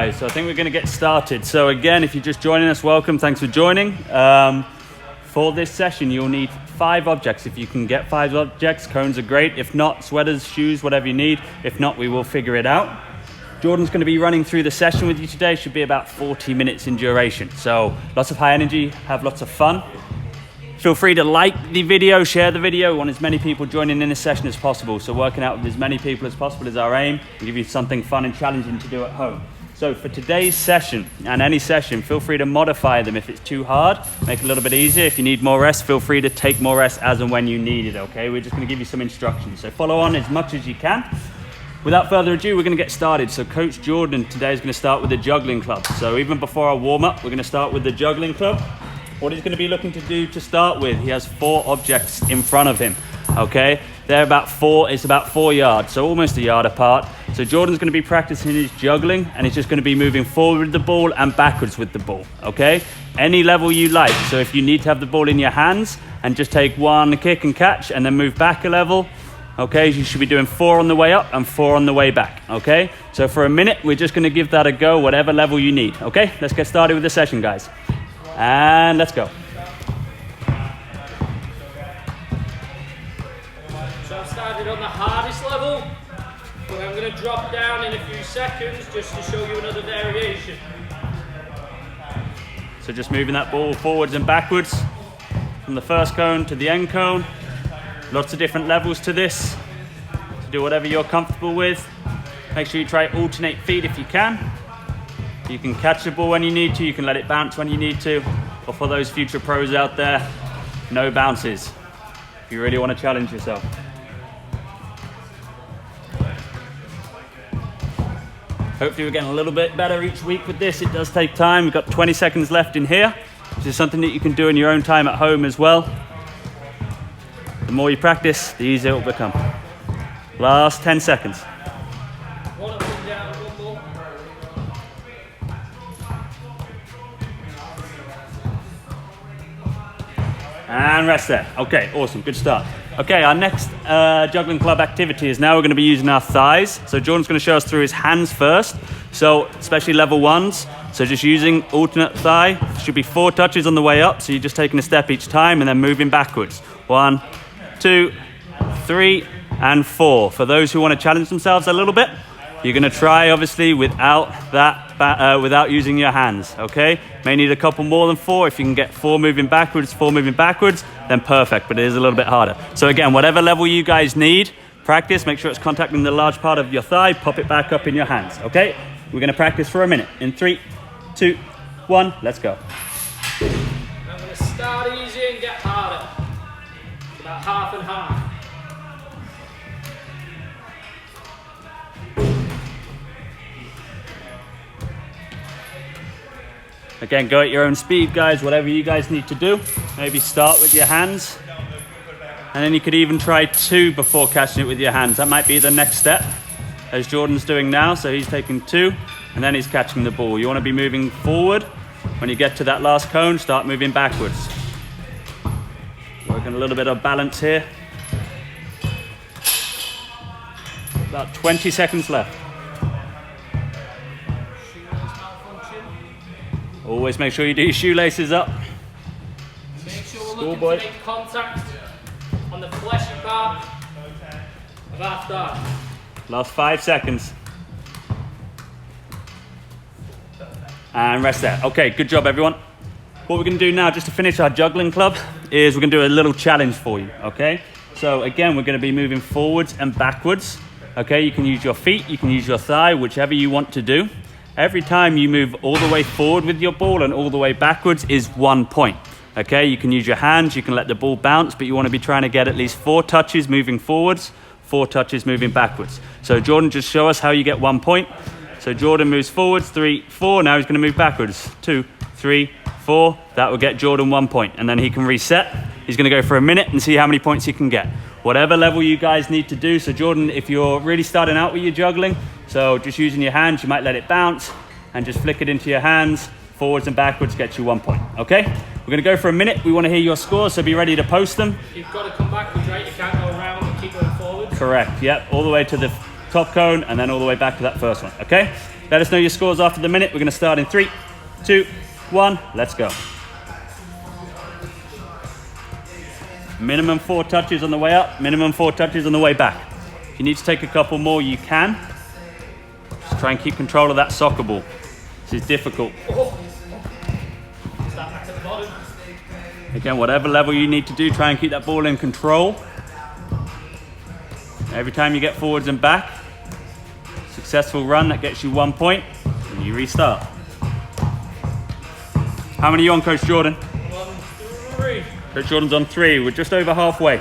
So I think we're going to get started. So again, if you're just joining us, welcome. Thanks for joining. For this session, you'll need 5 objects. If you can get 5 objects, cones are great. If not, sweaters, shoes, whatever you need. If not, we will figure it out. Jordan's going to be running through the session with you today. Should be about 40 minutes in duration. So lots of high energy, have lots of fun. Feel free to like the video, share the video. We want as many people joining in this session as possible. So working out with as many people as possible is our aim, and give you something fun and challenging to do at home. So for today's session, and any session, feel free to modify them if it's too hard, make it a little bit easier. If you need more rest, feel free to take more rest as and when you need it, okay? We're just gonna give you some instructions. So follow on as much as you can. Without further ado, we're gonna get started. So Coach Jordan today is gonna start with the juggling club. So even before our warm up, we're gonna start with the juggling club. What he's gonna be looking to do to start with, he has 4 objects in front of him, okay? They're about 4 yards, so almost a yard apart. So Jordan's gonna be practicing his juggling, and he's just gonna be moving forward with the ball and backwards with the ball, okay? Any level you like. So if you need to have the ball in your hands and just take 1 kick and catch and then move back a level, okay, you should be doing 4 on the way up and 4 on the way back, okay? So for a minute, we're just gonna give that a go, whatever level you need, okay? Let's get started with the session, guys. And let's go. So I've started on the hardest level, but I'm going to drop down in a few seconds just to show you another variation. So just moving that ball forwards and backwards from the first cone to the end cone. Lots of different levels to this. So do whatever you're comfortable with. Make sure you try alternate feet if you can. You can catch the ball when you need to, you can let it bounce when you need to. Or for those future pros out there, no bounces if you really want to challenge yourself. Hopefully we're getting a little bit better each week with this. It does take time. We've got 20 seconds left in here, which is something that you can do in your own time at home as well. The more you practice, the easier it will become. Last 10 seconds. One up and down, one more. And rest there. Okay, awesome, good start. Okay, our next juggling club activity is now we're going to be using our thighs. So Jordan's going to show us through his hands first. So especially level 1s. So just using alternate thigh. Should be 4 touches on the way up. So you're just taking a step each time and then moving backwards. 1, 2, 3, and 4. For those who want to challenge themselves a little bit, you're going to try obviously without without using your hands, okay? May need a couple more than 4. If you can get 4 moving backwards, 4 moving backwards, then perfect, but it is a little bit harder. So again, whatever level you guys need, practice, make sure it's contacting the large part of your thigh, pop it back up in your hands, okay? We're gonna practice for a minute. In 3, 2, 1, let's go. I'm going to start easy and get harder. It's about half and half. Again, go at your own speed, guys, whatever you guys need to do. Maybe start with your hands. And then you could even try 2 before catching it with your hands. That might be the next step, as Jordan's doing now. So he's taking 2, and then he's catching the ball. You want to be moving forward. When you get to that last cone, start moving backwards. Working a little bit of balance here. About 20 seconds left. Always make sure you do your shoelaces up. Make sure we're looking to make contact on the fleshy part of our thigh. Last 5 seconds. And rest there. Okay, good job everyone. What we're gonna do now, just to finish our juggling club, is we're gonna do a little challenge for you, okay? So again, we're gonna be moving forwards and backwards. Okay, you can use your feet, you can use your thigh, whichever you want to do. Every time you move all the way forward with your ball and all the way backwards is 1 point. Okay, you can use your hands, you can let the ball bounce, but you want to be trying to get at least 4 touches moving forwards, 4 touches moving backwards. So Jordan, just show us how you get 1 point. So Jordan moves forwards, 3, 4, now he's going to move backwards, 2, 3, 4. That will get Jordan 1 point, and then he can reset. He's going to go for a minute and see how many points he can get. Whatever level you guys need to do. So Jordan, if you're really starting out with your juggling, so just using your hands, you might let it bounce and just flick it into your hands, forwards and backwards, gets you 1 point, okay? We're gonna go for a minute. We wanna hear your scores, so be ready to post them. You've got to come backwards, right? You can't go around and keep going forward. Correct, yep, all the way to the top cone and then all the way back to that first one, okay? Let us know your scores after the minute. We're going to start in 3, 2, 1. Let's go. Minimum 4 touches on the way up, minimum 4 touches on the way back. If you need to take a couple more, you can. Just try and keep control of that soccer ball. This is difficult. Start back to the bottom. Again, whatever level you need to do, try and keep that ball in control. Every time you get forwards and back, successful run, that gets you 1 point, and you restart. How many are you on, Coach Jordan? 1, 3. Coach Jordan's on 3. We're just over halfway.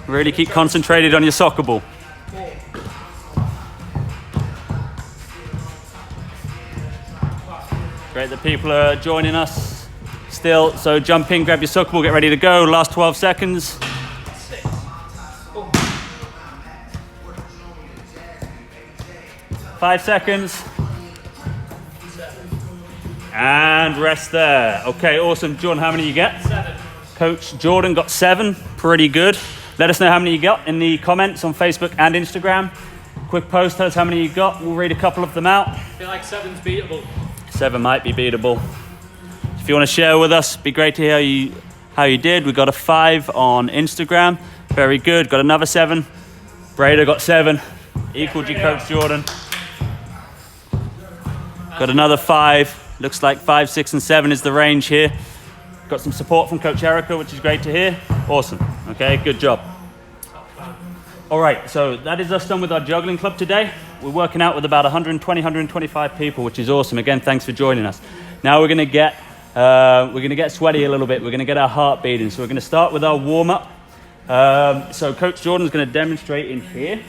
Really keep concentrated on your soccer ball. 4. Great that people are joining us still. So jump in, grab your soccer ball, get ready to go. Last 12 seconds. 6. Oh. 5 seconds. And rest there. Okay, awesome. Jordan, how many you get? 7. Coach Jordan got 7. Pretty good. Let us know how many you got in the comments on Facebook and Instagram. Quick post, tell us how many you got. We'll read a couple of them out. I feel like 7's beatable. 7 might be beatable. If you want to share with us, it'd be great to hear how you did. We got a 5 on Instagram. Very good. Got another 7. Breda got 7. Equaled you, Coach Jordan. Got another 5. Looks like 5, 6, and 7 is the range here. Got some support from Coach Erica, which is great to hear. Awesome. Okay, good job. All right, so that is us done with our juggling club today. We're working out with about 120, 125 people, which is awesome. Again, thanks for joining us. Now we're gonna get sweaty a little bit. We're gonna get our heart beating. So we're gonna start with our warm up. So Coach Jordan's gonna demonstrate in here.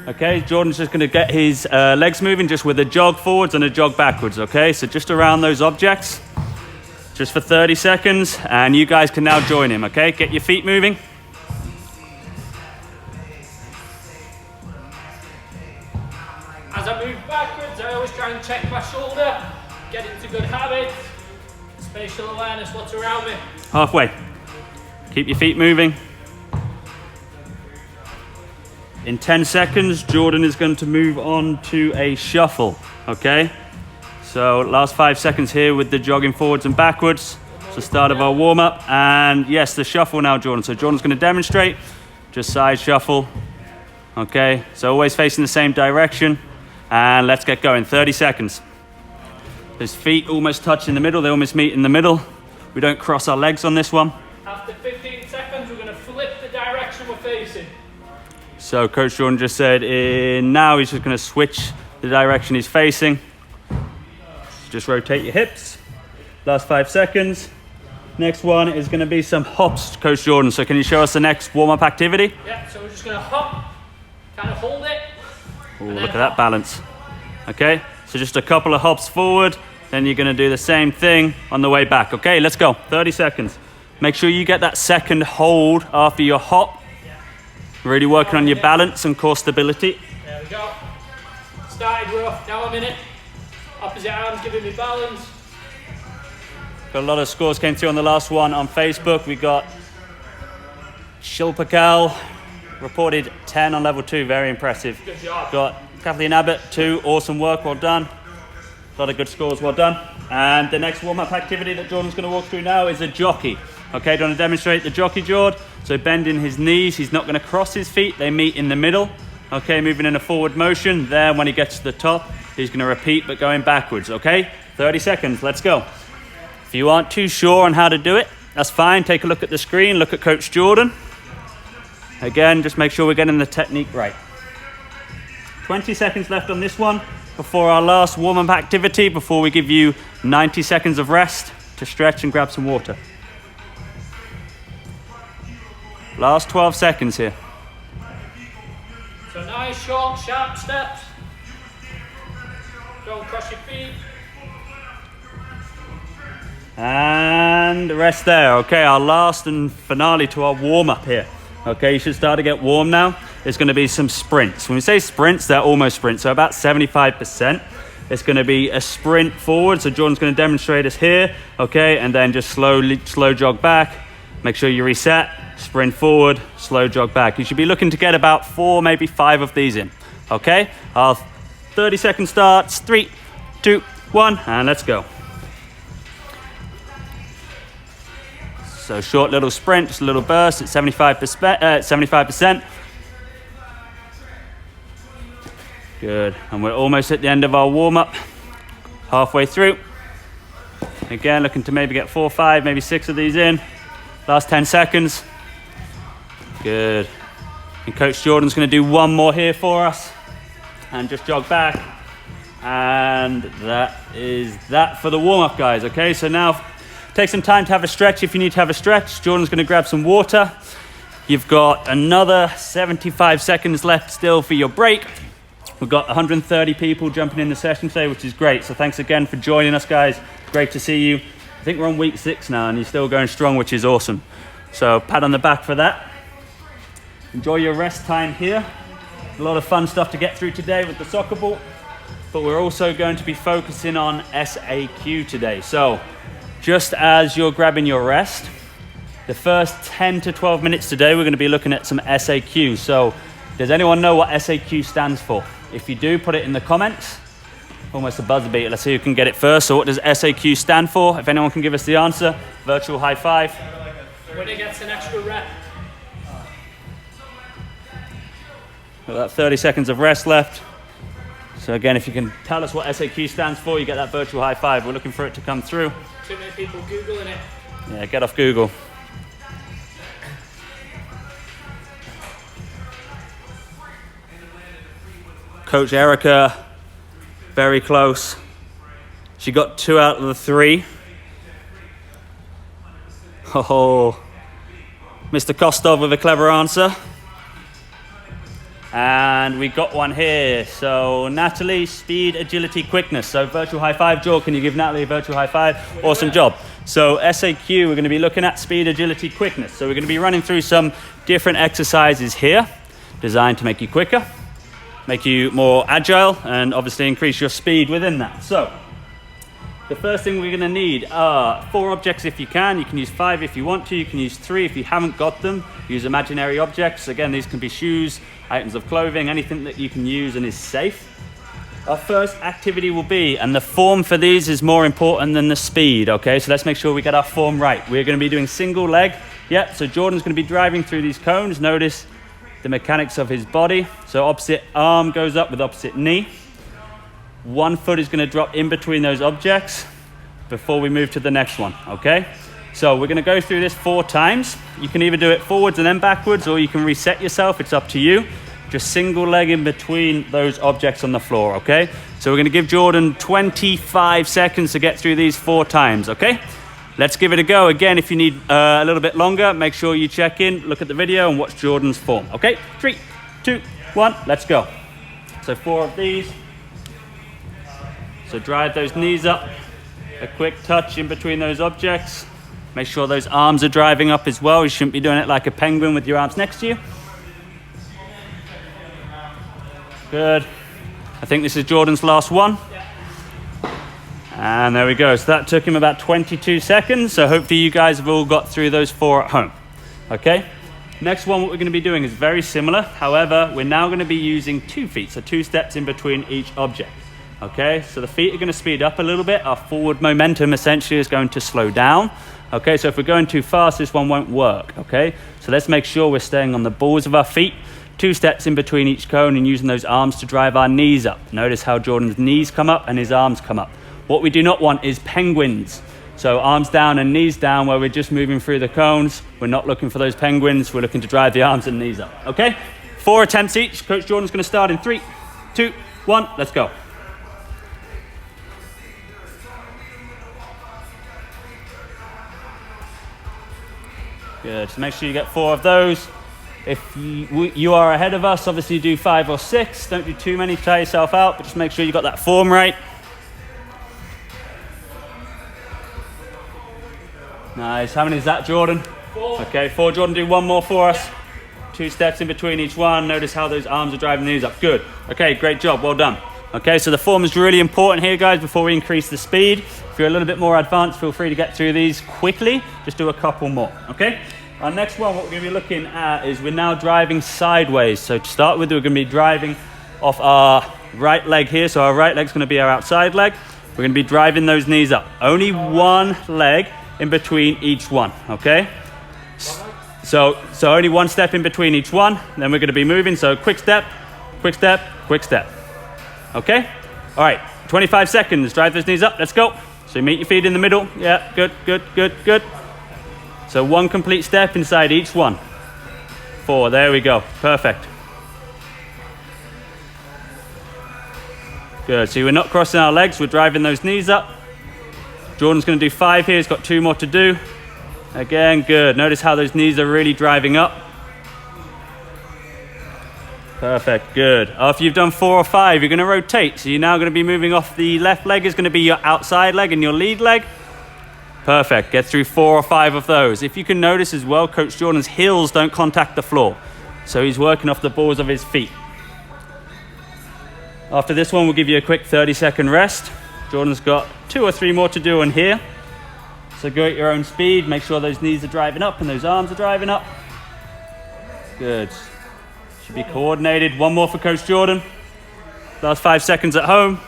Okay, Jordan's just going to get his legs moving just with a jog forwards and a jog backwards, okay? So just around those objects, just for 30 seconds, and you guys can now join him, okay? Get your feet moving. As I move backwards, I always try and check my shoulder, get into good habits, spatial awareness, what's around me. Halfway. Keep your feet moving. In 10 seconds, Jordan is going to move on to a shuffle, okay? So last 5 seconds here with the jogging forwards and backwards. It's the start of our warm-up. And yes, the shuffle now, Jordan. So Jordan's going to demonstrate, just side shuffle, okay? So always facing the same direction. And let's get going, 30 seconds. His feet almost touch in the middle. They almost meet in the middle. We don't cross our legs on this one. After 15 seconds, we're going to flip the direction we're facing. So Coach Jordan just said now he's just going to switch the direction he's facing. Just rotate your hips. Last 5 seconds. Next one is going to be some hops, Coach Jordan. So can you show us the next warm-up activity? Yeah, so we're just going to hop, kind of hold it. Ooh, look at that balance. Okay, so just a couple of hops forward. Then you're going to do the same thing on the way back. Okay, let's go. 30 seconds. Make sure you get that second hold after your hop. Really working on your balance and core stability. There we go. Started rough, now I'm in it. Opposite arms giving me balance. Got a lot of scores came through on the last one on Facebook. We got Shilpakal reported 10 on level 2, very impressive. Good job. Got Kathleen Abbott 2, awesome work, well done. A lot of good scores, well done. And the next warm-up activity that Jordan's going to walk through now is a jockey. Okay, do you want to demonstrate the jockey, Jord? So bending his knees, he's not going to cross his feet, they meet in the middle. Okay, moving in a forward motion. Then when he gets to the top, he's going to repeat, but going backwards, okay? 30 seconds, let's go. If you aren't too sure on how to do it, that's fine. Take a look at the screen, look at Coach Jordan. Again, just make sure we're getting the technique right. 20 seconds left on this one before our last warm-up activity, before we give you 90 seconds of rest to stretch and grab some water. Last 12 seconds here. So nice, short, sharp steps. Don't cross your feet. And rest there. Okay, our last and finale to our warm-up here. Okay, you should start to get warm now. There's going to be some sprints. When we say sprints, they're almost sprints, so about 75%. It's going to be a sprint forward, so Jordan's going to demonstrate us here, okay, and then just slow jog back. Make sure you reset, sprint forward, slow jog back. You should be looking to get about 4, maybe 5 of these in, okay? Our 30-second starts. 3, 2, 1, and let's go. So short little sprint, just a little burst at 75%. Good, and we're almost at the end of our warm-up. Halfway through. Again, looking to maybe get 4, 5, maybe 6 of these in. Last 10 seconds. Good. And Coach Jordan's going to do one more here for us. And just jog back. And that is that for the warm-up, guys. Okay, so now take some time to have a stretch if you need to have a stretch. Jordan's going to grab some water. You've got another 75 seconds left still for your break. We've got 130 people jumping in the session today, which is great. So thanks again for joining us, guys. Great to see you. I think we're on week 6 now, and you're still going strong, which is awesome. So pat on the back for that. Enjoy your rest time here. A lot of fun stuff to get through today with the soccer ball, but we're also going to be focusing on SAQ today. So just as you're grabbing your rest, the first 10 to 12 minutes today, we're going to be looking at some SAQ. So does anyone know what SAQ stands for? If you do, put it in the comments. Almost a buzzer beater. Let's see who can get it first. So what does SAQ stand for? If anyone can give us the answer, virtual high five. Winner gets an extra rep. Got that 30 seconds of rest left. So again, if you can tell us what SAQ stands for, you get that virtual high five. We're looking for it to come through. Too many people Googling it. Yeah, get off Google. Coach Erica, very close. She got 2 out of the 3. Oh, Mr. Kostov with a clever answer. And we got one here. So Natalie, speed, agility, quickness. So virtual high five. Joel, can you give Natalie a virtual high five? Awesome job. So SAQ, we're going to be looking at speed, agility, quickness. So we're going to be running through some different exercises here designed to make you quicker, make you more agile, and obviously increase your speed within that. So the first thing we're going to need are 4 objects if you can. You can use 5 if you want to. You can use 3 if you haven't got them. Use imaginary objects. Again, these can be shoes, items of clothing, anything that you can use and is safe. Our first activity will be, and the form for these is more important than the speed, okay? So let's make sure we get our form right. We're going to be doing single leg. Yep, so Jordan's going to be driving through these cones. Notice the mechanics of his body. So opposite arm goes up with opposite knee. One foot is going to drop in between those objects before we move to the next one, okay? So we're going to go through this 4 times. You can either do it forwards and then backwards, or you can reset yourself. It's up to you. Just single leg in between those objects on the floor, okay? So we're going to give Jordan 25 seconds to get through these 4 times, okay? Let's give it a go. Again, if you need a little bit longer, make sure you check in, look at the video, and watch Jordan's form, okay? 3, 2, 1, let's go. So 4 of these. So drive those knees up, a quick touch in between those objects. Make sure those arms are driving up as well. You shouldn't be doing it like a penguin with your arms next to you. Good. I think this is Jordan's last one. And there we go. So that took him about 22 seconds. So hopefully you guys have all got through those 4 at home. Okay. Next one, what we're going to be doing is very similar. However, we're now going to be using 2 feet. So 2 steps in between each object. Okay, so the feet are going to speed up a little bit. Our forward momentum essentially is going to slow down. Okay, so if we're going too fast, this one won't work. Okay, so let's make sure we're staying on the balls of our feet. 2 steps in between each cone and using those arms to drive our knees up. Notice how Jordan's knees come up and his arms come up. What we do not want is penguins. So arms down and knees down where we're just moving through the cones. We're not looking for those penguins. We're looking to drive the arms and knees up. Okay, 4 attempts each. Coach Jordan's going to start in 3, 2, 1. Let's go. Good, so make sure you get 4 of those. If you are ahead of us, obviously do 5 or 6. Don't do too many, tire yourself out, but just make sure you got that form right. Nice, how many is that, Jordan? 4. Okay, 4, Jordan, do 1 more for us. 2 steps in between each one. Notice how those arms are driving the knees up. Good, okay, great job, well done. Okay, so the form is really important here, guys, before we increase the speed. If you're a little bit more advanced, feel free to get through these quickly. Just do a couple more, okay? Our next one, what we're going to be looking at is we're now driving sideways. So to start with, we're going to be driving off our right leg here. So our right leg's going to be our outside leg. We're going to be driving those knees up. Only one leg in between each one, okay? So only one step in between each one. Then we're going to be moving. So quick step, quick step, quick step. Okay? All right, 25 seconds. Drive those knees up. Let's go. So you meet your feet in the middle. Yeah, good, good, good, good. So one complete step inside each one. 4, there we go. Perfect. Good, so we're not crossing our legs, we're driving those knees up. Jordan's going to do 5 here, he's got 2 more to do. Again, good. Notice how those knees are really driving up. Perfect, good. After you've done 4 or 5, you're going to rotate. So you're now going to be moving off the left leg is going to be your outside leg and your lead leg. Perfect, get through 4 or 5 of those. If you can notice as well, Coach Jordan's heels don't contact the floor. So he's working off the balls of his feet. After this one, we'll give you a quick 30-second rest. Jordan's got 2 or 3 more to do on here. So go at your own speed. Make sure those knees are driving up and those arms are driving up. Good. Should be coordinated. 1 more for Coach Jordan. Last 5 seconds at home.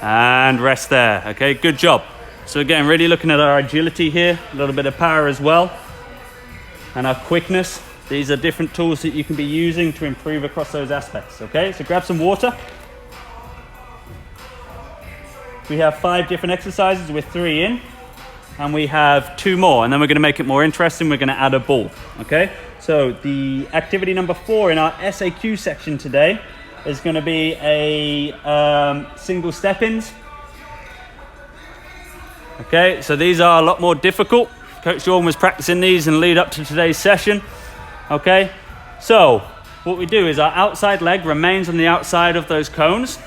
And rest there. Okay, good job. So again, really looking at our agility here. A little bit of power as well. And our quickness. These are different tools that you can be using to improve across those aspects, okay? So grab some water. We have 5 different exercises with 3 in, and we have 2 more, and then we're gonna make it more interesting. We're gonna add a ball, okay? So the activity number 4 in our SAQ section today is gonna be a single step-ins. Okay, so these are a lot more difficult. Coach Jordan was practicing these in lead up to today's session. Okay, so what we do is our outside leg remains on the outside of those cones.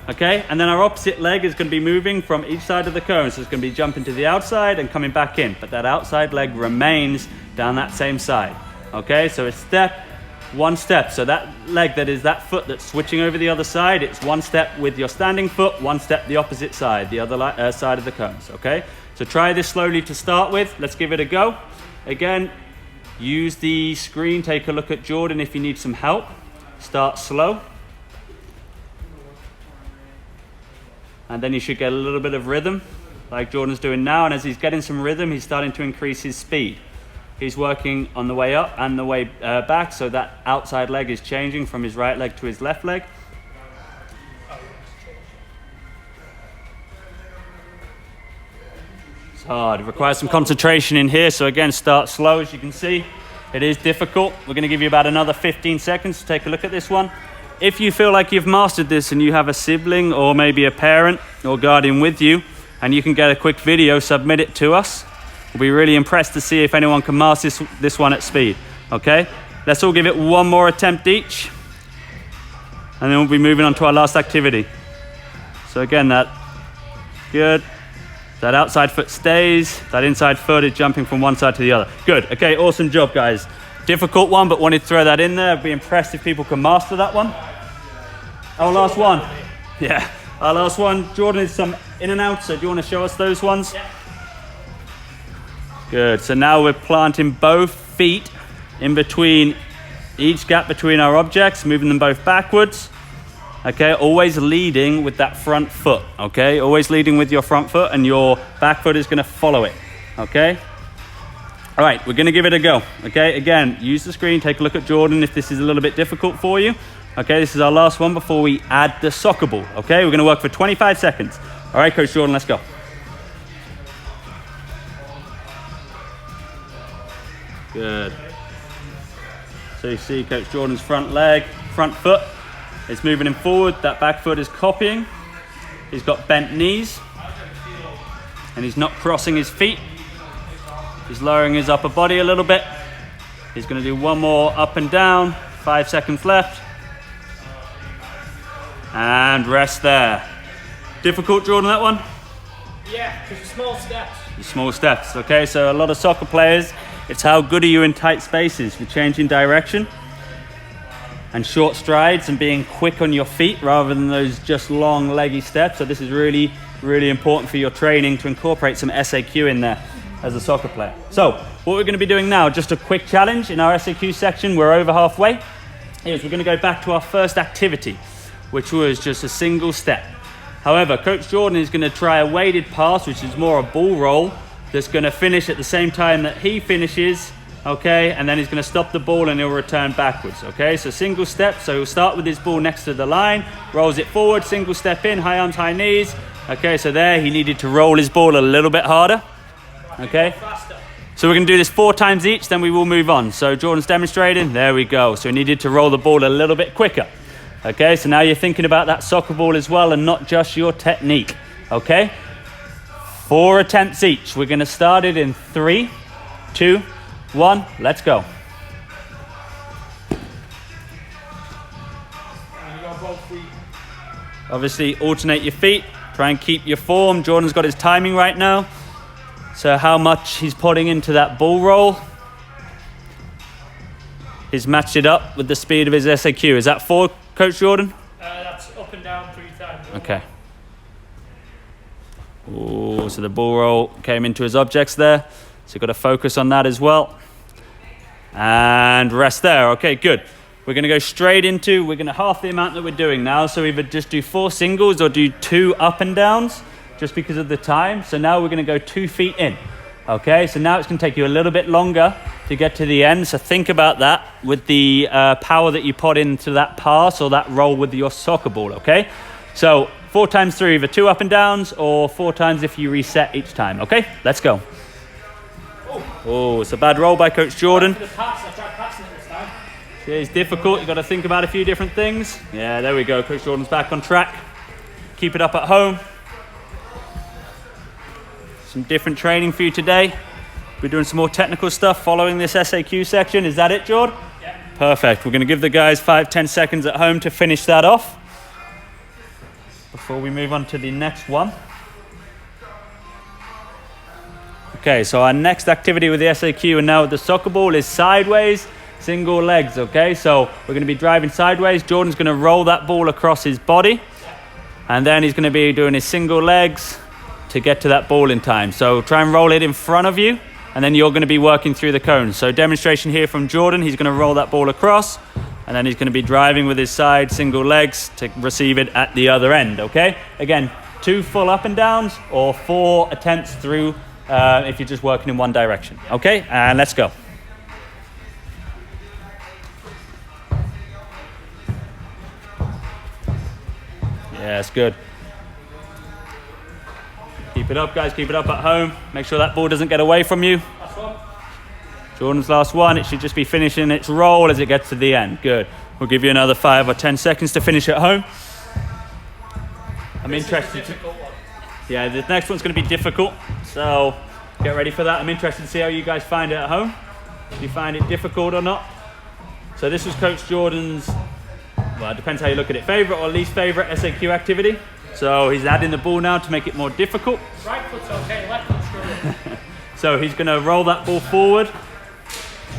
Okay, and then our opposite leg is going to be moving from each side of the cone. So it's going to be jumping to the outside and coming back in. But that outside leg remains down that same side. Okay, so it's step, 1 step. So that leg that is that foot that's switching over the other side, it's 1 step with your standing foot, 1 step the opposite side, the other side of the cones. Okay, so try this slowly to start with. Let's give it a go. Again, use the screen, take a look at Jordan if you need some help. Start slow. And then you should get a little bit of rhythm, like Jordan's doing now. And as he's getting some rhythm, he's starting to increase his speed. He's working on the way up and the way back, so that outside leg is changing from his right leg to his left leg. Hard. It requires some concentration in here. So again, start slow. As you can see, it is difficult. We're going to give you about another 15 seconds to take a look at this one. If you feel like you've mastered this and you have a sibling or maybe a parent or guardian with you and you can get a quick video, submit it to us. We'll be really impressed to see if anyone can master this one at speed. Okay, let's all give it 1 more attempt each, and then we'll be moving on to our last activity. So again, good. That outside foot stays, that inside foot is jumping from one side to the other. Good, okay, awesome job, guys. Difficult one, but wanted to throw that in there. I'd be impressed if people can master that one. Our last one. Yeah, our last one. Jordan is some in and out, so do you want to show us those ones? Yeah. Good, so now we're planting both feet in between each gap between our objects, moving them both backwards. Okay, always leading with that front foot, okay? Always leading with your front foot, and your back foot is gonna follow it, okay? All right, we're gonna give it a go, okay? Again, use the screen, take a look at Jordan if this is a little bit difficult for you. Okay, this is our last one before we add the soccer ball, okay? We're gonna work for 25 seconds. All right, Coach Jordan, let's go. Good. So you see Coach Jordan's front foot. It's moving him forward, that back foot is copying. He's got bent knees, and he's not crossing his feet. He's lowering his upper body a little bit. He's gonna do 1 more up and down, 5 seconds left. And rest there. Difficult, Jordan, that one? Yeah, because small steps. Small steps, okay? So a lot of soccer players, it's how good are you in tight spaces for changing direction and short strides and being quick on your feet rather than those just long leggy steps. So this is really, really important for your training to incorporate some SAQ in there as a soccer player. So what we're going to be doing now, just a quick challenge in our SAQ section. We're over halfway. is we're going to go back to our first activity, which was just a single step. However, Coach Jordan is going to try a weighted pass, which is more a ball roll, that's going to finish at the same time that he finishes, okay? And then he's going to stop the ball and he'll return backwards, okay? So single step, so he'll start with his ball next to the line, rolls it forward, single step in, high arms, high knees. Okay, so there he needed to roll his ball a little bit harder, okay? So we're going to do this 4 times each, then we will move on. So Jordan's demonstrating, there we go. So he needed to roll the ball a little bit quicker. Okay, so now you're thinking about that soccer ball as well and not just your technique, okay? 4 attempts each. We're going to start it in 3, 2, 1, let's go. Obviously, alternate your feet. Try and keep your form. Jordan's got his timing right now. So how much he's putting into that ball roll. He's matched it up with the speed of his SAQ. Is that 4, Coach Jordan? That's up and down 3 times. Okay. Ooh, so the ball roll came into his objects there. So you've got to focus on that as well. And rest there. Okay, good. We're going to go straight into, we're going to half the amount that we're doing now. So either just do 4 singles or do 2 up and downs just because of the time. So now we're going to go 2 feet in. Okay, so now it's going to take you a little bit longer to get to the end. So think about that with the power that you put into that pass or that roll with your soccer ball, okay? So 4 times 3, either 2 up and downs or 4 times if you reset each time, okay? Let's go. Oh, it's a bad roll by Coach Jordan. Yeah, it's difficult. You've got to think about a few different things. Yeah, there we go. Coach Jordan's back on track. Keep it up at home. Some different training for you today. We're doing some more technical stuff following this SAQ section. Is that it, Jord? Yeah. Perfect. We're going to give the guys 5-10 seconds at home to finish that off before we move on to the next one. Okay, so our next activity with the SAQ and now with the soccer ball is sideways single legs, okay? So we're going to be driving sideways. Jordan's going to roll that ball across his body and then he's going to be doing his single legs to get to that ball in time. So try and roll it in front of you and then you're going to be working through the cones. So demonstration here from Jordan. He's going to roll that ball across and then he's going to be driving with his side single legs to receive it at the other end, okay? Again, 2 full up and downs or 4 attempts through if you're just working in one direction, okay? And let's go. Yeah, it's good. Keep it up, guys. Keep it up at home. Make sure that ball doesn't get away from you. Last one. Jordan's last one. It should just be finishing its roll as it gets to the end. Good. We'll give you another 5 or 10 seconds to finish at home. I'm interested. Yeah, the next one's going to be difficult. So get ready for that. I'm interested to see how you guys find it at home. If you find it difficult or not. So this was Coach Jordan's, well, it depends how you look at it, favorite or least favorite SAQ activity. So he's adding the ball now to make it more difficult. Right foot's okay, left foot's good. So he's going to roll that ball forward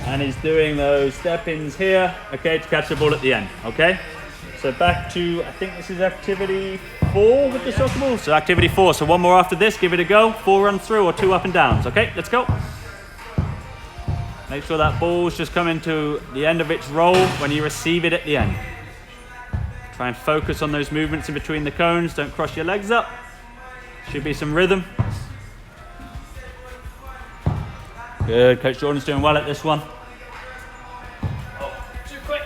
and he's doing those step-ins here, okay, to catch the ball at the end, okay? So back to, I think this is activity 4 with the soccer ball. So activity 4, so 1 more after this, give it a go. 4 runs through or 2 up and downs, okay? Let's go. Make sure that ball's just coming to the end of its roll when you receive it at the end. Try and focus on those movements in between the cones. Don't cross your legs up. Should be some rhythm. Good. Coach Jordan's doing well at this one. Oh, too quick.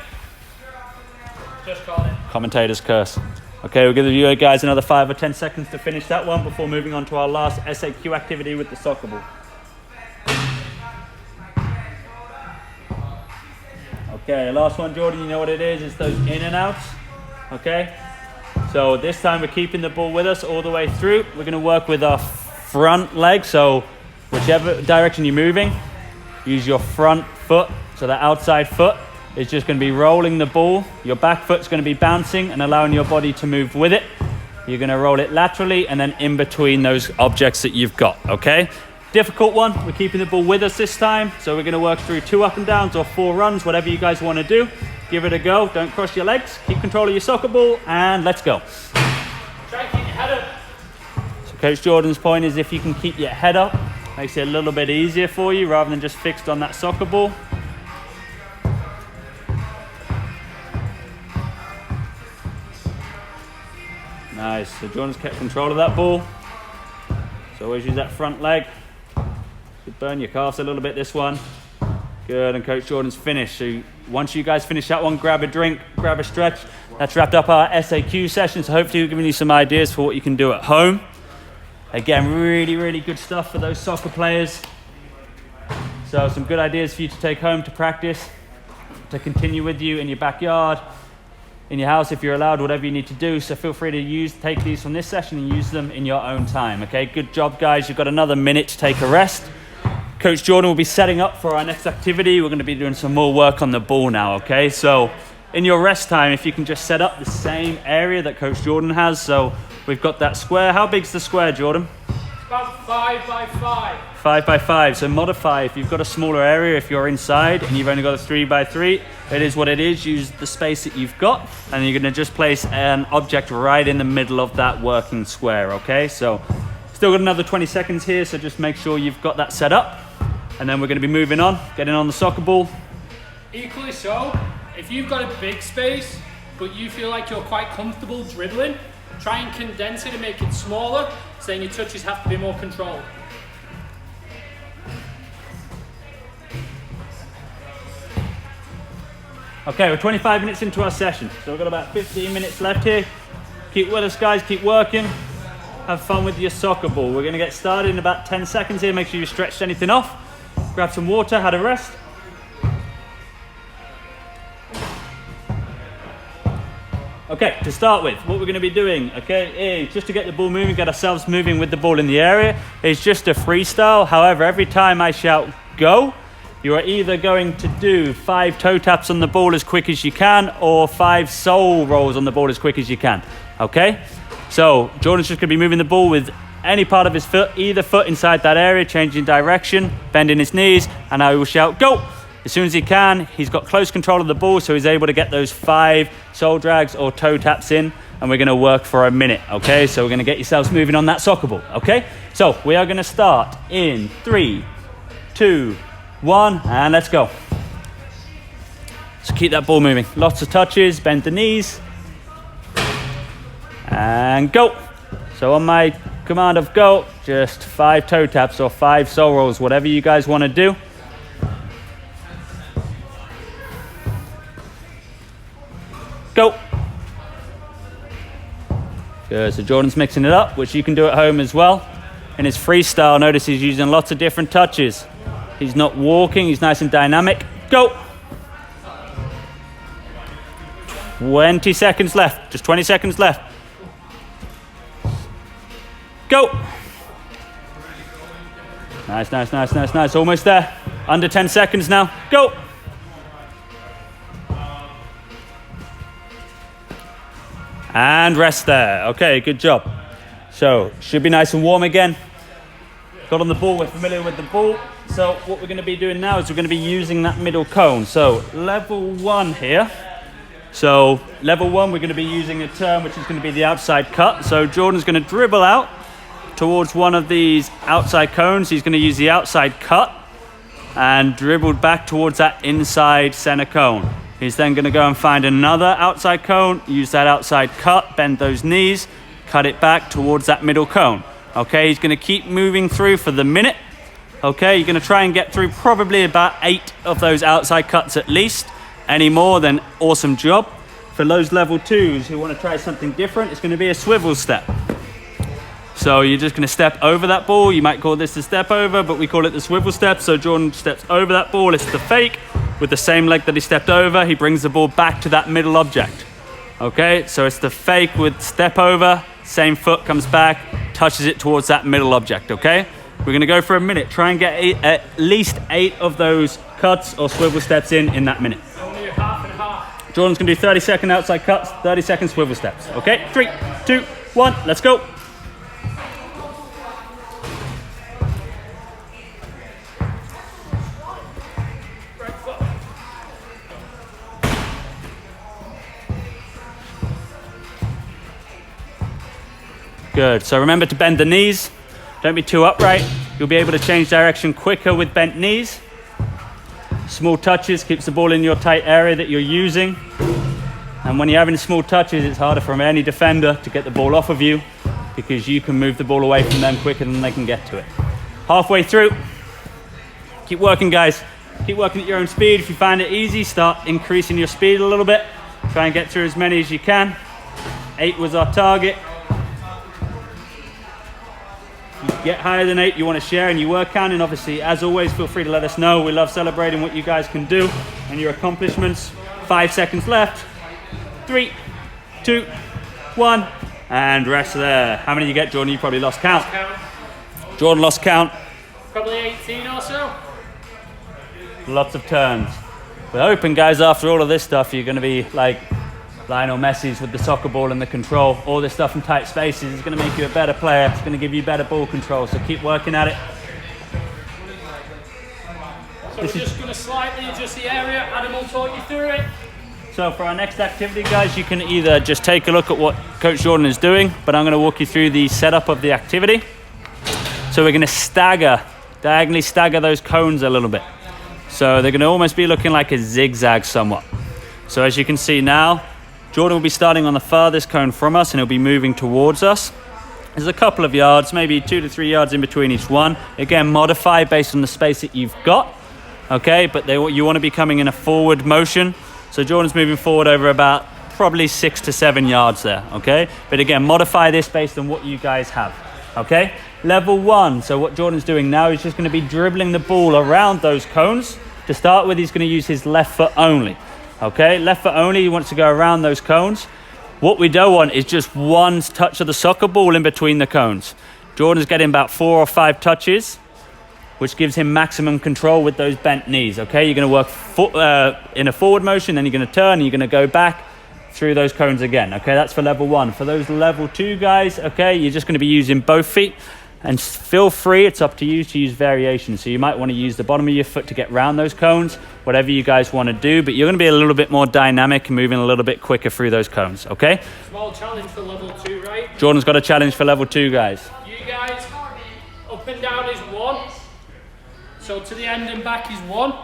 Just caught it. Commentator's curse. Okay, we'll give you guys another 5 or 10 seconds to finish that one before moving on to our last SAQ activity with the soccer ball. Okay, last one, Jordan, you know what it is. It's those in and outs. Okay, so this time we're keeping the ball with us all the way through. We're going to work with our front leg, so whichever direction you're moving, use your front foot. So the outside foot is just going to be rolling the ball. Your back foot's going to be bouncing and allowing your body to move with it. You're going to roll it laterally and then in between those objects that you've got, okay? Difficult one. We're keeping the ball with us this time, so we're going to work through 2 up and downs or 4 runs, whatever you guys want to do. Give it a go. Don't cross your legs. Keep control of your soccer ball, and let's go. Try and keep your head up. So Coach Jordan's point is if you can keep your head up, makes it a little bit easier for you rather than just fixed on that soccer ball. Nice. So Jordan's kept control of that ball. So always use that front leg. You burn your calves a little bit this one. Good, and Coach Jordan's finished. So once you guys finish that one, grab a drink, grab a stretch. That's wrapped up our SAQ session. So hopefully we're giving you some ideas for what you can do at home. Again, really, really good stuff for those soccer players. So some good ideas for you to take home to practice, to continue with you in your backyard, in your house if you're allowed, whatever you need to do. So feel free to take these from this session and use them in your own time. Okay, good job, guys. You've got another minute to take a rest. Coach Jordan will be setting up for our next activity. We're going to be doing some more work on the ball now, okay? So in your rest time, if you can just set up the same area that Coach Jordan has. So we've got that square. How big's the square, Jordan? About 5 by 5. 5 by 5. So modify if you've got a smaller area, if you're inside and you've only got a 3 by 3, it is what it is. Use the space that you've got and you're going to just place an object right in the middle of that working square, okay? So still got another 20 seconds here, so just make sure you've got that set up. And then we're going to be moving on, getting on the soccer ball. Equally so, if you've got a big space, but you feel like you're quite comfortable dribbling, try and condense it and make it smaller, so then your touches have to be more controlled. Okay, we're 25 minutes into our session, so we've got about 15 minutes left here. Keep with us, guys, keep working. Have fun with your soccer ball. We're going to get started in about 10 seconds here. Make sure you stretched anything off. Grab some water, had a rest. Okay, to start with, what we're going to be doing, okay, is just to get the ball moving, get ourselves moving with the ball in the area. It's just a freestyle. However, every time I shout go, you are either going to do 5 toe taps on the ball as quick as you can or 5 sole rolls on the ball as quick as you can, okay? So Jordan's just going to be moving the ball with any part of his foot, either foot inside that area, changing direction, bending his knees, and I will shout go. As soon as he can, he's got close control of the ball, so he's able to get those 5 sole drags or toe taps in, and we're going to work for a minute, okay? So we're going to get yourselves moving on that soccer ball, okay? So we are going to start in 3, 2, 1, and let's go. So keep that ball moving. Lots of touches, bend the knees, and go. So on my command of go, just 5 toe taps or 5 sole rolls, whatever you guys want to do. Go. Good, so Jordan's mixing it up, which you can do at home as well. In his freestyle, notice he's using lots of different touches. He's not walking, he's nice and dynamic. Go. 20 seconds left, just 20 seconds left. Go. Nice, nice, nice, nice, nice. Almost there. Under 10 seconds now. Go. And rest there. Okay, good job. So, should be nice and warm again. Got on the ball, we're familiar with the ball. So, what we're going to be doing now is we're going to be using that middle cone. So, level 1 here. So, level 1, we're going to be using a term which is going to be the outside cut. So, Jordan's going to dribble out towards one of these outside cones. He's going to use the outside cut and dribble back towards that inside center cone. He's then going to go and find another outside cone, use that outside cut, bend those knees, cut it back towards that middle cone. Okay, he's going to keep moving through for the minute. Okay, you're going to try and get through probably about 8 of those outside cuts at least. Any more, then awesome job. For those level 2s who want to try something different, it's going to be a swivel step. So you're just going to step over that ball. You might call this the step over, but we call it the swivel step. So Jordan steps over that ball. It's the fake. With the same leg that he stepped over, he brings the ball back to that middle object. Okay, so it's the fake with step over, same foot comes back, touches it towards that middle object, okay? We're going to go for a minute. Try and get at least 8 of those cuts or swivel steps in that minute. Only a half and a half. Jordan's going to do 30-second outside cuts, 30-second swivel steps. Okay, 3, 2, 1, let's go. Good, so remember to bend the knees. Don't be too upright. You'll be able to change direction quicker with bent knees. Small touches, keeps the ball in your tight area that you're using. And when you're having small touches, it's harder for any defender to get the ball off of you because you can move the ball away from them quicker than they can get to it. Halfway through, keep working, guys. Keep working at your own speed. If you find it easy, start increasing your speed a little bit. Try and get through as many as you can. 8 was our target. If you get higher than 8, you want to share and you work on. And obviously, as always, feel free to let us know. We love celebrating what you guys can do and your accomplishments. 5 seconds left. 3, 2, 1, and rest there. How many did you get, Jordan? You probably lost count. Jordan lost count. Probably 18 or so. Lots of turns. We're hoping, guys, after all of this stuff, you're going to be like Lionel Messi's with the soccer ball and the control. All this stuff in tight spaces is going to make you a better player. It's going to give you better ball control, so keep working at it. So we're just going to slightly adjust the area. Adam will talk you through it. So for our next activity, guys, you can either just take a look at what Coach Jordan is doing, but I'm going to walk you through the setup of the activity. So we're going to diagonally stagger those cones a little bit. So they're going to almost be looking like a zigzag somewhat. So as you can see now, Jordan will be starting on the farthest cone from us and he'll be moving towards us. There's a couple of yards, maybe 2 to 3 yards in between each one. Again, modify based on the space that you've got. Okay, but you want to be coming in a forward motion. So Jordan's moving forward over about probably 6 to 7 yards there, okay? But again, modify this based on what you guys have, okay? Level 1, so what Jordan's doing now is just going to be dribbling the ball around those cones. To start with, he's going to use his left foot only, okay? Left foot only, he wants to go around those cones. What we don't want is just one touch of the soccer ball in between the cones. Jordan's getting about 4 or 5 touches, which gives him maximum control with those bent knees, okay? You're going to work in a forward motion, then you're going to turn, and you're going to go back through those cones again, okay? That's for level 1. For those level 2 guys, okay, you're just going to be using both feet, and feel free, it's up to you to use variations. So you might want to use the bottom of your foot to get around those cones, whatever you guys want to do, but you're going to be a little bit more dynamic and moving a little bit quicker through those cones, okay? Small challenge for level 2, right? Jordan's got a challenge for level 2, guys. You guys, up and down is 1. So to the end and back is 1.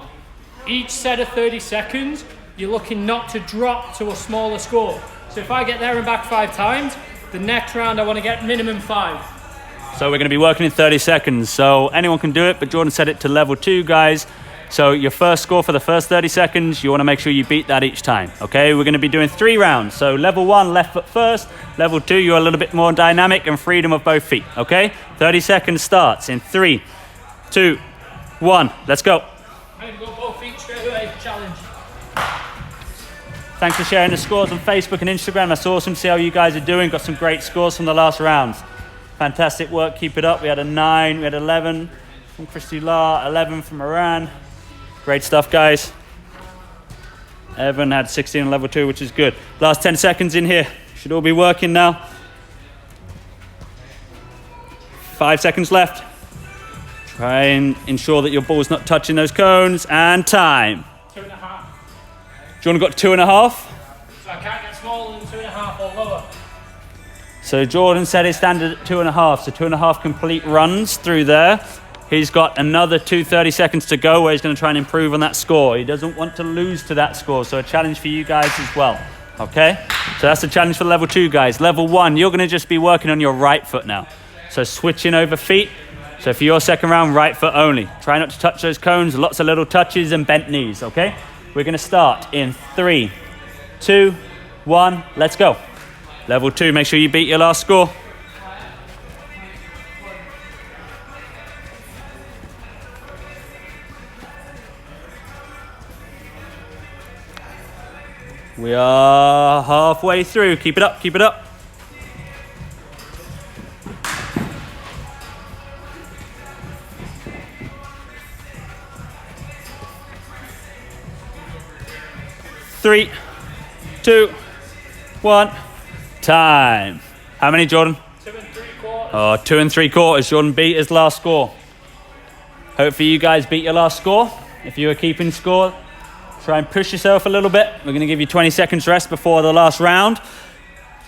Each set of 30 seconds, you're looking not to drop to a smaller score. So if I get there and back 5 times, the next round I want to get minimum 5. So we're going to be working in 30 seconds. So anyone can do it, but Jordan set it to level 2, guys. So your first score for the first 30 seconds, you want to make sure you beat that each time, okay? We're going to be doing 3 rounds. So level 1, left foot first. Level 2, you're a little bit more dynamic and freedom of both feet, okay? 30 seconds starts in 3, 2, 1. Let's go. I'm going to go both feet straight away, challenge. Thanks for sharing the scores on Facebook and Instagram. That's awesome to see how you guys are doing. Got some great scores from the last rounds. Fantastic work, keep it up. We had a 9, we had 11 from Christy La, 11 from Iran. Great stuff, guys. Evan had 16 on level 2, which is good. Last 10 seconds in here. Should all be working now. 5 seconds left. Try and ensure that your ball's not touching those cones. And time. 2.5. Jordan got 2.5. So I can't get smaller than 2.5 or lower. So Jordan set his standard at 2.5. So 2.5 complete runs through there. He's got another 30 seconds to go where he's going to try and improve on that score. He doesn't want to lose to that score. So a challenge for you guys as well. Okay? So that's the challenge for level 2, guys. Level 1, you're going to just be working on your right foot now. So switching over feet. So for your second round, right foot only. Try not to touch those cones. Lots of little touches and bent knees. Okay? We're going to start in 3, 2, 1. Let's go. Level 2, make sure you beat your last score. We are halfway through. Keep it up, keep it up. Three, 2, 1. Time. How many, Jordan? 2 3/4. Oh, 2 3/4. Jordan beat his last score. Hopefully you guys beat your last score. If you were keeping score, try and push yourself a little bit. We're going to give you 20 seconds rest before the last round.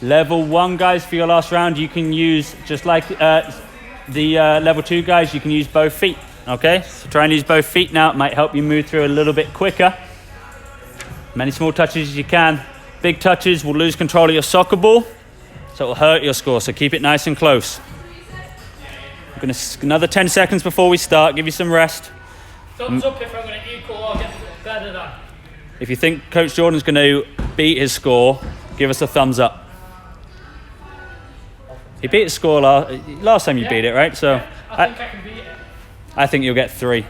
Level 1, guys, for your last round, you can use, just like the level 2 guys, you can use both feet. Okay? So try and use both feet now. It might help you move through a little bit quicker. Many small touches as you can. Big touches will lose control of your soccer ball, so it will hurt your score, so keep it nice and close. We're going to another 10 seconds before we start, give you some rest. Thumbs up if I'm going to equal or get better than. If you think Coach Jordan's going to beat his score, give us a thumbs up. He beat his score last time you beat it, right? So I think I can beat it. I think you'll get 3. I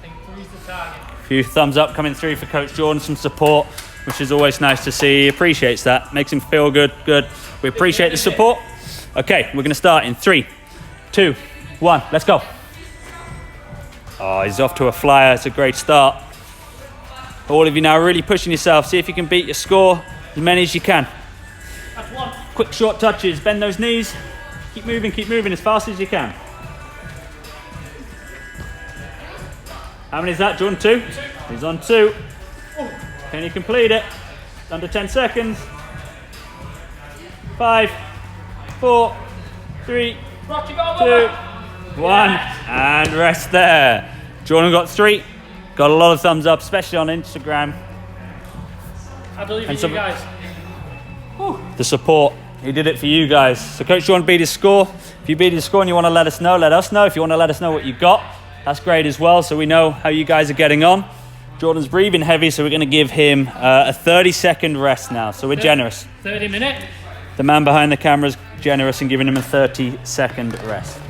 think 3's the target. A few thumbs up coming through for Coach Jordan, some support, which is always nice to see. He appreciates that, makes him feel good. We appreciate the support. Okay, we're going to start in 3, 2, 1, let's go. Oh, he's off to a flyer. It's a great start. All of you now really pushing yourself. See if you can beat your score, as many as you can. That's 1. Quick short touches, bend those knees. Keep moving as fast as you can. How many is that, Jordan? 2? He's on 2. Can you complete it? Under 10 seconds. 5, 4, 3, 2, 1, and rest there. Jordan got 3. Got a lot of thumbs up, especially on Instagram. I believe in you guys. The support. He did it for you guys. So Coach Jordan beat his score. If you beat his score and you want to let us know. If you want to let us know what you got, that's great as well, so we know how you guys are getting on. Jordan's breathing heavy, so we're going to give him a 30-second rest now. So we're generous. 30 minutes. The man behind the camera is generous in giving him a 30-second rest.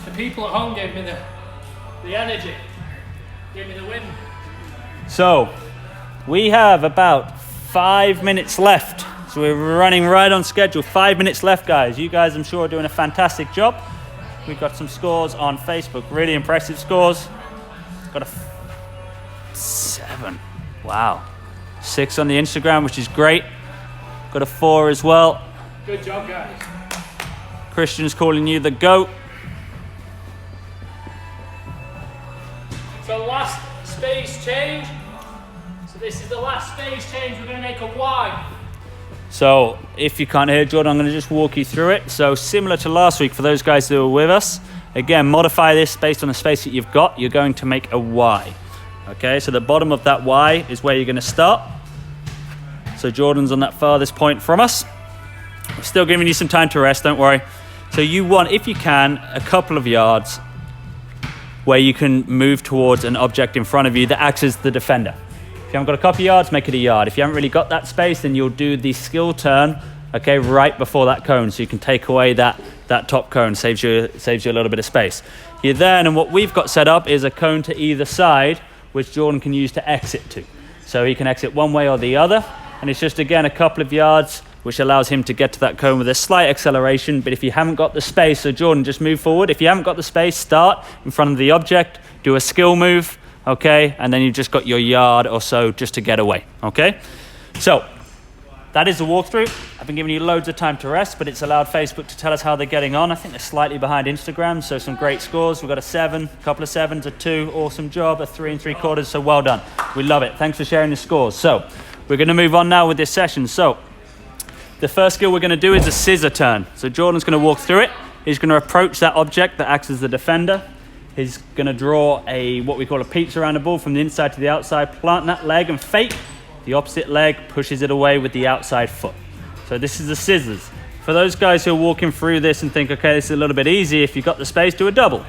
The people at home gave me the energy. Gave me the win. So we have about 5 minutes left. So we're running right on schedule. 5 minutes left, guys. You guys, I'm sure, are doing a fantastic job. We've got some scores on Facebook. Really impressive scores. Got a 7. Wow. 6 on the Instagram, which is great. Got a 4 as well. Good job, guys. Christian's calling you the GOAT. So last space change. So this is the last space change. We're going to make a Y. So if you can't hear Jordan, I'm going to just walk you through it. So similar to last week, for those guys who were with us, again, modify this based on the space that you've got. You're going to make a Y. Okay, so the bottom of that Y is where you're going to start. So Jordan's on that farthest point from us. We're still giving you some time to rest, don't worry. So you want, if you can, a couple of yards where you can move towards an object in front of you that acts as the defender. If you haven't got a couple of yards, make it a yard. If you haven't really got that space, then you'll do the skill turn, okay, right before that cone, so you can take away that top cone, saves you a little bit of space. You then, and what we've got set up is a cone to either side, which Jordan can use to exit to. So he can exit one way or the other, and it's just, again, a couple of yards, which allows him to get to that cone with a slight acceleration. But if you haven't got the space, so Jordan, just move forward. If you haven't got the space, start in front of the object, do a skill move, okay, and then you've just got your yard or so just to get away, okay? So that is the walkthrough. I've been giving you loads of time to rest, but it's allowed Facebook to tell us how they're getting on. I think they're slightly behind Instagram, so some great scores. We've got a 7, a couple of 7s, a 2, awesome job, a 3 3/4, so well done. We love it. Thanks for sharing the scores. So we're going to move on now with this session. So the first skill we're going to do is a scissor turn. So Jordan's going to walk through it. He's going to approach that object that acts as the defender. He's going to draw what we call a pizza around the ball from the inside to the outside, plant that leg and fake. The opposite leg pushes it away with the outside foot. So this is the scissors. For those guys who are walking through this and think, okay, this is a little bit easy, if you've got the space, do a double.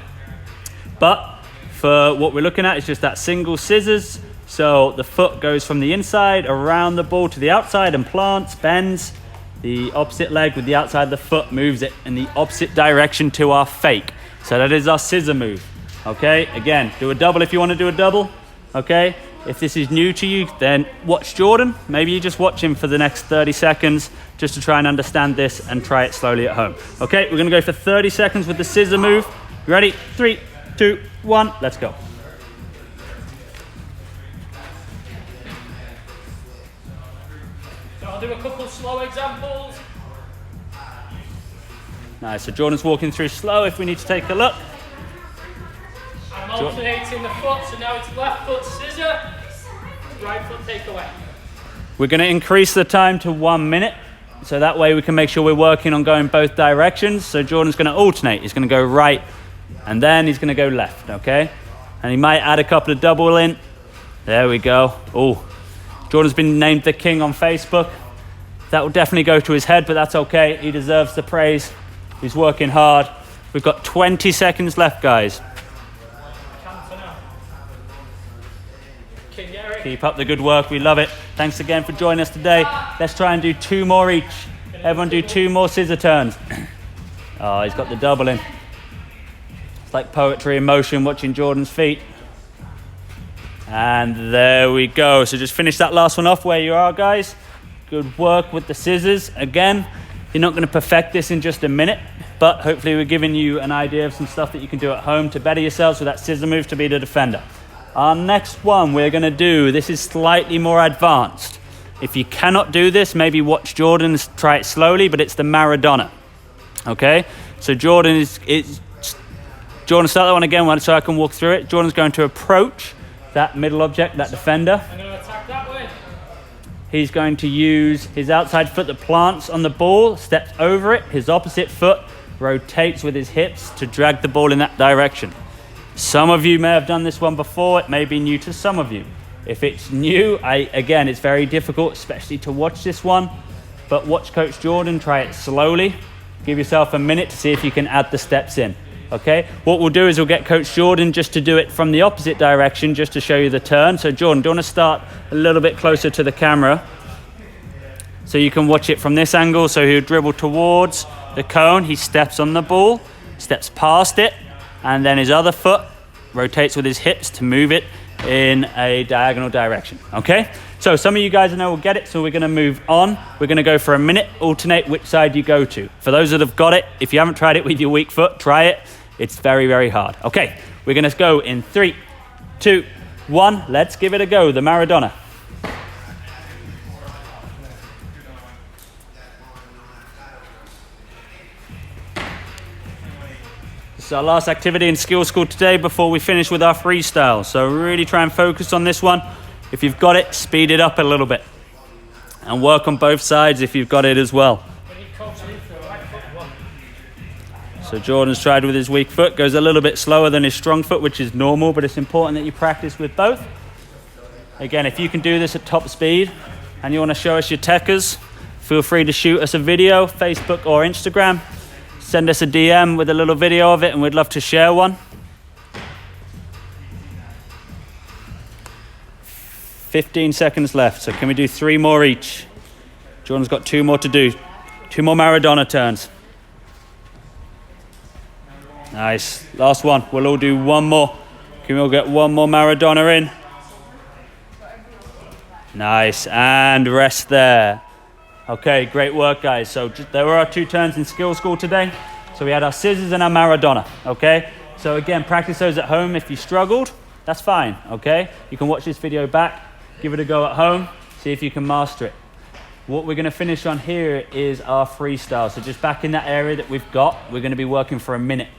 But for what we're looking at, it's just that single scissors. So the foot goes from the inside around the ball to the outside and plants, bends. The opposite leg with the outside of the foot moves it in the opposite direction to our fake. So that is our scissor move. Okay, again, do a double if you want to do a double. Okay, if this is new to you, then watch Jordan. Maybe you just watch him for the next 30 seconds just to try and understand this and try it slowly at home. Okay, we're going to go for 30 seconds with the scissor move. You ready? 3, 2, 1, let's go. So I'll do a couple slow examples. Nice, so Jordan's walking through slow if we need to take a look. I'm alternating the foot, so now it's left foot scissor, right foot take away. We're going to increase the time to 1 minute, so that way we can make sure we're working on going both directions. So Jordan's going to alternate. He's going to go right, and then he's going to go left, okay? And he might add a couple of double in. There we go. Oh, Jordan's been named the king on Facebook. That will definitely go to his head, but that's okay. He deserves the praise. He's working hard. We've got 20 seconds left, guys. Keep up the good work. We love it. Thanks again for joining us today. Let's try and do 2 more each. Everyone do 2 more scissor turns. Oh, he's got the double in. It's like poetry in motion watching Jordan's feet. And there we go. So just finish that last one off where you are, guys. Good work with the scissors. Again, you're not going to perfect this in just a minute, but hopefully we're giving you an idea of some stuff that you can do at home to better yourselves with that scissor move to be the defender. Our next one we're going to do, this is slightly more advanced. If you cannot do this, maybe watch Jordan try it slowly, but it's the Maradona. Okay? So Jordan Jordan, start that one again so I can walk through it. Jordan's going to approach that middle object, that defender. I'm going to attack that way. He's going to use his outside foot that plants on the ball, steps over it, his opposite foot rotates with his hips to drag the ball in that direction. Some of you may have done this one before. It may be new to some of you. If it's new, again, it's very difficult, especially to watch this one. But watch Coach Jordan, try it slowly. Give yourself a minute to see if you can add the steps in. Okay? What we'll do is we'll get Coach Jordan just to do it from the opposite direction, just to show you the turn. So Jordan, do you want to start a little bit closer to the camera so you can watch it from this angle? So he'll dribble towards the cone. He steps on the ball, steps past it, and then his other foot rotates with his hips to move it in a diagonal direction. Okay? So some of you guys I know will get it, so we're going to move on. We're going to go for a minute, alternate which side you go to. For those that have got it, if you haven't tried it with your weak foot, try it. It's very, very hard. Okay, we're going to go in 3, 2, 1. Let's give it a go. The Maradona. This is our last activity in Skill School today before we finish with our freestyle. So really try and focus on this one. If you've got it, speed it up a little bit. And work on both sides if you've got it as well. So Jordan's tried with his weak foot, goes a little bit slower than his strong foot, which is normal, but it's important that you practice with both. Again, if you can do this at top speed and you want to show us your techers, feel free to shoot us a video, Facebook or Instagram. Send us a DM with a little video of it and we'd love to share one. 15 seconds left, so can we do 3 more each? Jordan's got 2 more to do. 2 more Maradona turns. Nice. Last one. We'll all do 1 more. Can we all get 1 more Maradona in? Nice. And rest there. Okay, great work, guys. So there were our 2 turns in Skill School today. So we had our scissors and our Maradona, okay? So again, practice those at home. If you struggled, that's fine, okay? You can watch this video back, give it a go at home, see if you can master it. What we're gonna finish on here is our freestyle. So just back in that area that we've got, we're gonna be working for a minute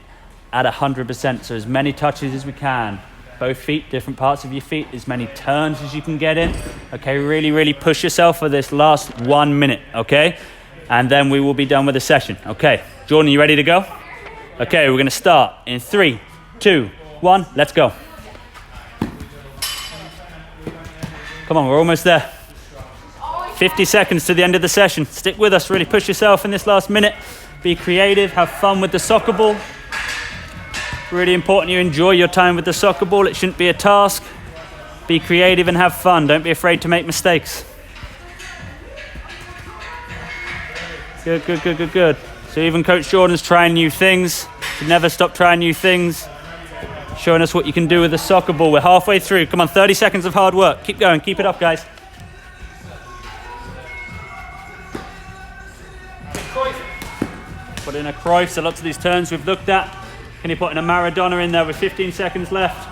at 100%. So as many touches as we can. Both feet, different parts of your feet, as many turns as you can get in. Okay, really, really push yourself for this last 1 minute, okay? And then we will be done with the session. Okay, Jordan, you ready to go? Okay, we're gonna start in 3, 2, 1, let's go. Come on, we're almost there. 50 seconds to the end of the session. Stick with us, really push yourself in this last minute. Be creative, have fun with the soccer ball. Really important you enjoy your time with the soccer ball. It shouldn't be a task. Be creative and have fun. Don't be afraid to make mistakes. Good, good, good, good, good. So even Coach Jordan's trying new things. You never stop trying new things. Showing us what you can do with the soccer ball. We're halfway through. Come on, 30 seconds of hard work. Keep going, keep it up, guys. Put in a Cruyff, so lots of these turns we've looked at. Can you put in a Maradona in there with 15 seconds left?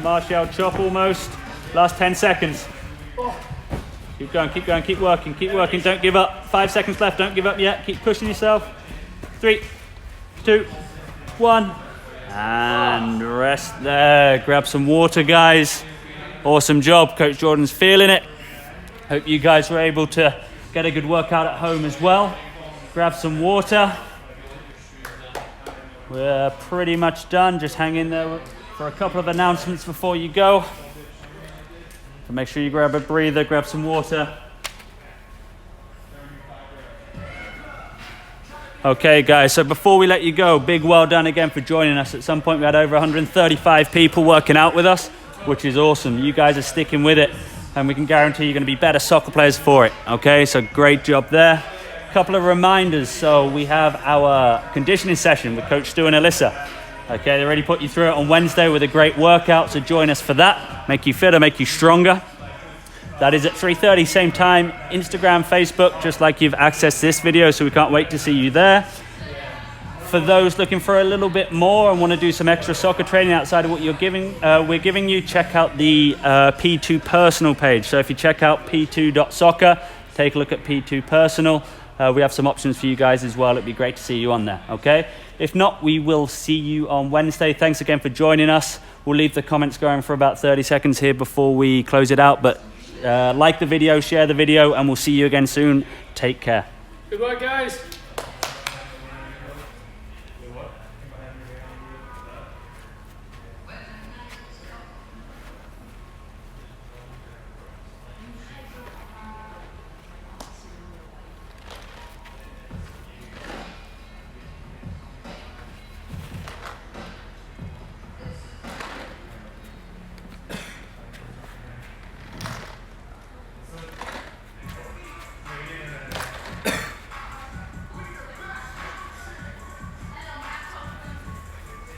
Martial chop almost. Last 10 seconds. Keep going, keep going, keep working, don't give up. 5 seconds left, don't give up yet. Keep pushing yourself. 3, 2, 1. And rest there. Grab some water, guys. Awesome job. Coach Jordan's feeling it. Hope you guys were able to get a good workout at home as well. Grab some water. We're pretty much done. Just hang in there for a couple of announcements before you go. So make sure you grab a breather, grab some water. Okay guys, so before we let you go, big well done again for joining us. At some point we had over 135 people working out with us, which is awesome. You guys are sticking with it, and we can guarantee you're going to be better soccer players for it. Okay, so great job there. Couple of reminders. So we have our conditioning session with Coach Stu and Alyssa. Okay, they already put you through it on Wednesday with a great workout, so join us for that. Make you fitter, make you stronger. That is at 3:30, same time, Instagram, Facebook, just like you've accessed this video, so we can't wait to see you there. For those looking for a little bit more and want to do some extra soccer training outside of what we're giving you, check out the P2 Personal page. So if you check out p2.soccer, take a look at P2 Personal. We have some options for you guys as well. It'd be great to see you on there, okay? If not, we will see you on Wednesday. Thanks again for joining us. We'll leave the comments going for about 30 seconds here before we close it out, but like the video, share the video, and we'll see you again soon. Take care. Goodbye, guys.